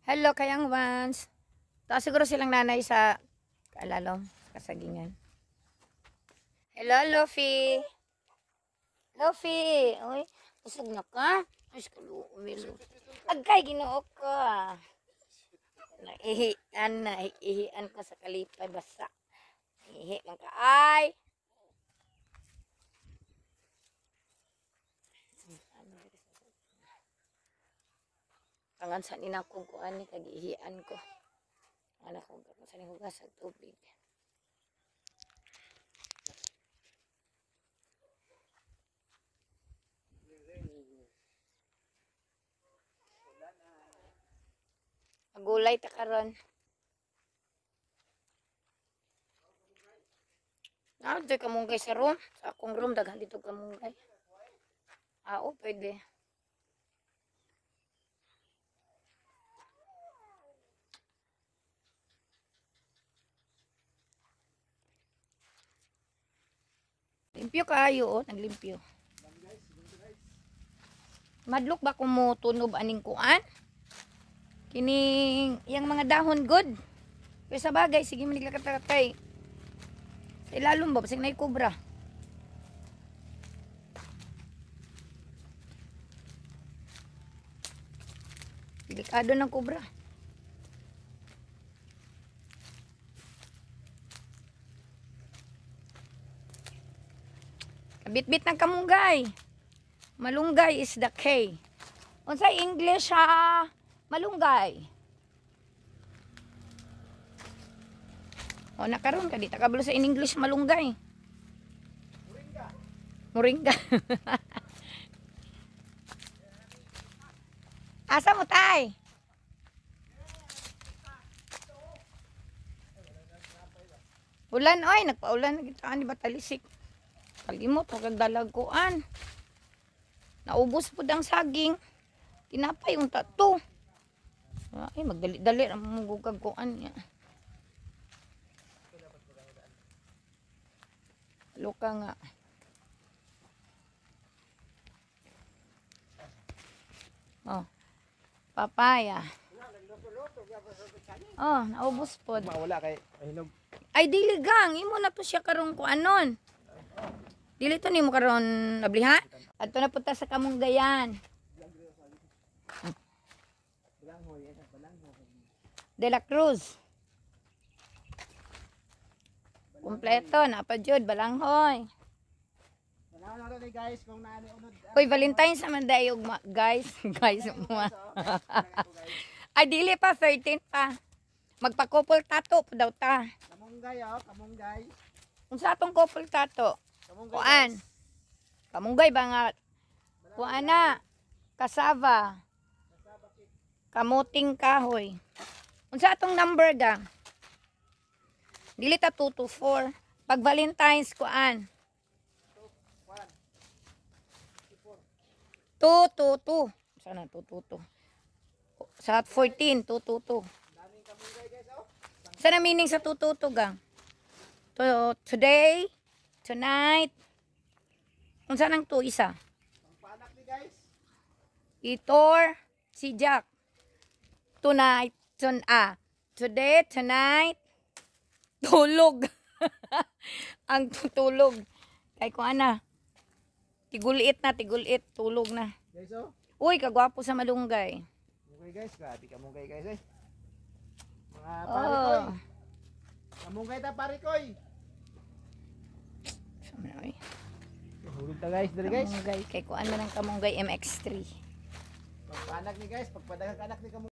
Hello, kayang ones. Taas siguro silang nanay sa kaalalom, kasagingan. Hello, Luffy. Luffy. Uy, usog na ka. Ay, umilo. Agkay, ginoo ka. Naihian ko sa kalipay basa. Ihi man ka ay. Angan sa ninakong kuan ni kagihian ko. Anak ko sa ning hugas sa tubig. Magulay ta karon. Dito kamunggay sa room. Sa akong room, daghan dito kamunggay. Oo, pwede. Limpyo kayo, oh. Naglimpyo. Madlok ba kung mo tunob aning kuan? Kining, yung mga dahon good. Pero sa bagay, sige maniglakatakay. Sa ilalong ba, basig na ikubra. Delikado ng kubra. Kabit-bit ng kamunggay. Malunggay is the K. Unsay English ha? Malunggay. O nakaroon ka di takabalo sa in English malunggay. Moringa. Moringa. Asa mo tay? Ulan oy, nagpaulan kita ani batalisik. Kalimot magdalag kuan. Naubos pud ang saging. Tinapay yung tato. Ay magdali-dali ra mo gugag kuan niya. Luka nga. Oh. Papaya. Oh, naubos pod. Mawala kay hinog. Ay dili gang, imo na to siya karon ko anon. Dili to nimo karon nabliha. Adto na punta sa kamunggayan. De la Cruz. Kompleto na pa jud balanghoy. Balanghoy na guys kung naani unod. Hoy Valentine sa mandayog guys, guys mo. Ay dili pa 13 pa. Magpa-couple tato pa daw ta. Kamunggay oh, kamunggay. Unsa atong couple tato? Kuan. Kamunggay ba nga? Kuan na. Kasava. Kamuting kahoy. Unsa atong number ga? Dili ta 2 to 4. Pag Valentine's kuan. 2 to 2. Sana 2 to 2. Sa 14 2 to 2. Sana meaning sa 2 to 2 gang? Today, tonight. Unsa nang 2 isa? Panak ni guys. Itor, si Jack. Tonight, today, tonight. Tulog. Ang tutulog. Kay ko ana. Tigulit na, tigulit. Tulog na. Guys oh. Uy, kagwapo sa malunggay. Okay guys, grabe kamunggay guys eh. Mga parikoy. Kamunggay ta parikoy. Samanay. Hulog ta guys, dali guys. Kamunggay. Kay kuan man ang kamunggay MX3. Pagpanak ni guys, pagpadagang anak ni kamunggay.